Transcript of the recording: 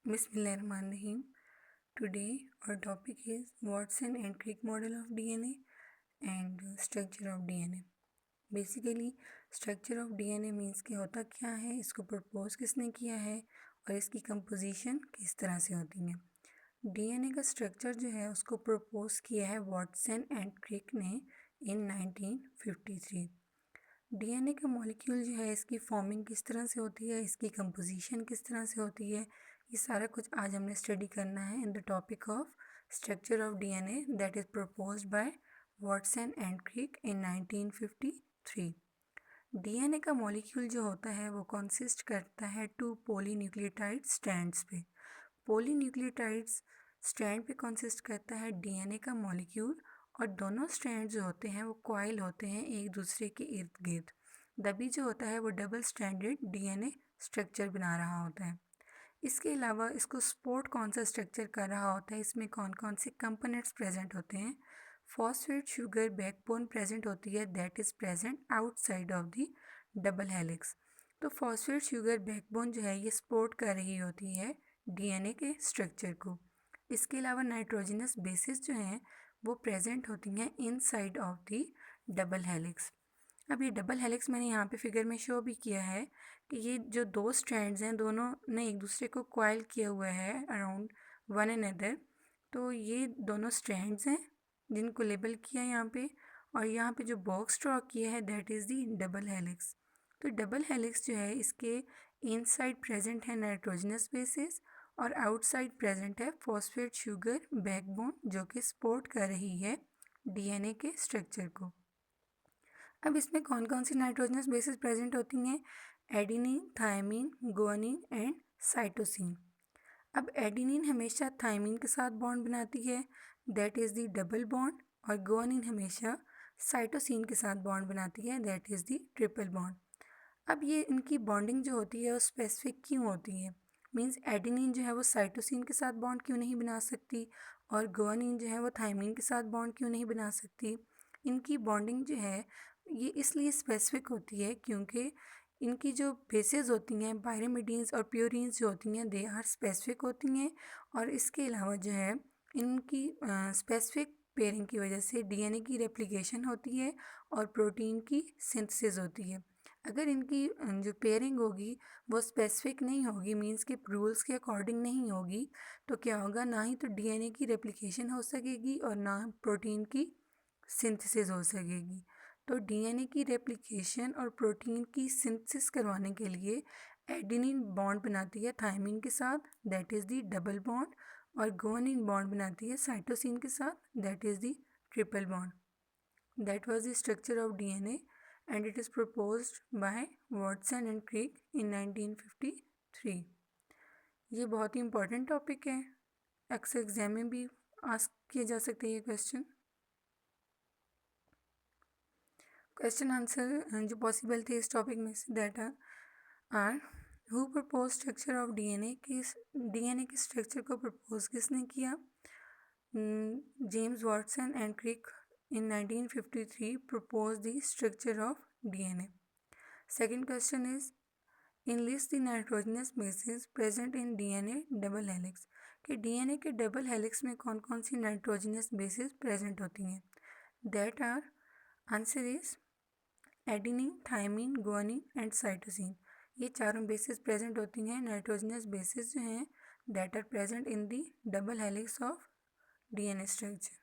Bismillahirrahmanirrahim. Today our topic is Watson and Crick model of DNA and structure of DNA. Basically structure of DNA means कि होता क्या है, इसको propose किसने किया है और इसकी कंपोजिशन किस तरह से होती है। डीएनए का स्ट्रक्चर जो है उसको प्रपोज किया है वॉटसन एंड क्रिक ने इन 1953। डीएनए का मॉलिक्यूल जो है इसकी फॉर्मिंग किस तरह से होती है, इसकी कंपोजिशन किस तरह से होती है, ये सारा कुछ आज हमने स्टडी करना है in the topic of structure of DNA that is proposed by Watson and Crick in 1953। DNA का मॉलिक्यूल जो होता है वो कंसिस्ट करता है 2 पॉलीन्यूक्लियोटाइड स्ट्रैंड्स पे। पॉलीन्यूक्लियोटाइड्स स्ट्रैंड पे कंसिस्ट करता है डीएनए का मॉलिक्यूल और दोनों स्ट्रैंड जो होते हैं वो कॉइल होते हैं एक दूसरे के इर्द गिर्द, तभी जो होता है वो डबल स्ट्रैंडेड डीएनए स्ट्रक्चर बना रहा होता है। इसके अलावा इसको सपोर्ट कौन सा स्ट्रक्चर कर रहा होता है, इसमें कौन कौन से कंपोनेंट्स प्रेजेंट होते हैं। फॉस्फेट शुगर बैकबोन प्रेजेंट होती है that is present outside of the double helix. तो फॉस्फेट शुगर बैकबोन जो है ये सपोर्ट कर रही होती है डीएनए के स्ट्रक्चर को। इसके अलावा नाइट्रोजनस बेसिस जो हैं वो प्रेजेंट होती हैं inside of the double helix. अब ये डबल हेलिक्स मैंने यहाँ पे फिगर में शो भी किया है कि ये जो दो स्ट्रैंड्स हैं दोनों ने एक दूसरे को कॉइल किया हुआ है अराउंड वन अनदर। तो ये दोनों स्ट्रैंड्स हैं जिनको लेबल किया है यहाँ पे, और यहाँ पे जो बॉक्स ड्रॉ किया है that is the double helix. तो डबल हेलिक्स जो है इसके इनसाइड प्रेजेंट है नाइट्रोजनस बेसिस और आउटसाइड प्रेजेंट है फॉस्फेट शुगर बैकबोन जो कि सपोर्ट कर रही है डीएनए के स्ट्रक्चर को। अब इसमें कौन कौन सी नाइट्रोजनस बेसिस प्रेजेंट होती हैं, adenine, thymine, guanine and cytosine. अब एडिनिन हमेशा थायमिन के साथ बॉन्ड बनाती है that is the double bond, और गुआनिन हमेशा साइटोसिन के साथ बॉन्ड बनाती है that is the triple bond. अब ये इनकी बॉन्डिंग जो होती है वो स्पेसिफिक क्यों होती है, मीन्स एडिनिन जो है वो साइटोसिन के साथ बॉन्ड क्यों नहीं बना सकती और गुआनिन जो है वो थायमिन के साथ बॉन्ड क्यों नहीं बना सकती। इनकी बॉन्डिंग जो है ये इसलिए स्पेसिफिक होती है क्योंकि इनकी जो बेसेस होती हैं पायरिमिडीन्स और प्योरीन्स जो होती हैं दे आर स्पेसिफिक होती हैं, और इसके अलावा जो है इनकी स्पेसिफिक पेयरिंग की वजह से डीएनए की रेप्लिकेशन होती है और प्रोटीन की सिंथेसिस होती है। अगर इनकी जो पेयरिंग होगी वो स्पेसिफिक नहीं होगी, मीन्स के रूल्स के अकॉर्डिंग नहीं होगी, तो क्या होगा, ना ही तो डीएनए की रेप्लिकेशन हो सकेगी और ना प्रोटीन की सिंथेसिस हो सकेगी। तो डीएनए की रेप्लिकेशन और प्रोटीन की सिंथेसिस करवाने के लिए एडिनिन बॉन्ड बनाती है थायमिन के साथ that is the double bond, और गुआनिन बॉन्ड बनाती है साइटोसिन के साथ that is the triple bond. That was the structure of DNA and it is proposed by Watson and Crick in 1953। ये बहुत ही इम्पोर्टेंट टॉपिक है, अक्सर एग्जाम में भी आस्क किए जा सकते हैं ये क्वेश्चन आंसर जो पॉसिबल थे इस टॉपिक में से that are who propose structure of DNA के स्ट्रक्चर को प्रपोज किसने किया, James Watson and Crick in 1953 proposed the structure of DNA. Second question is enlist the nitrogenous bases present in DNA double helix। कि DNA के double helix में कौन कौन सी नाइट्रोजनस बेसिस प्रेजेंट होती हैं, that are answer is adenine, thymine, guanine and cytosine. ये चारों बेसिस प्रेजेंट होती हैं, नाइट्रोजनस बेसिस जो हैं that are present in the double helix of DNA structure.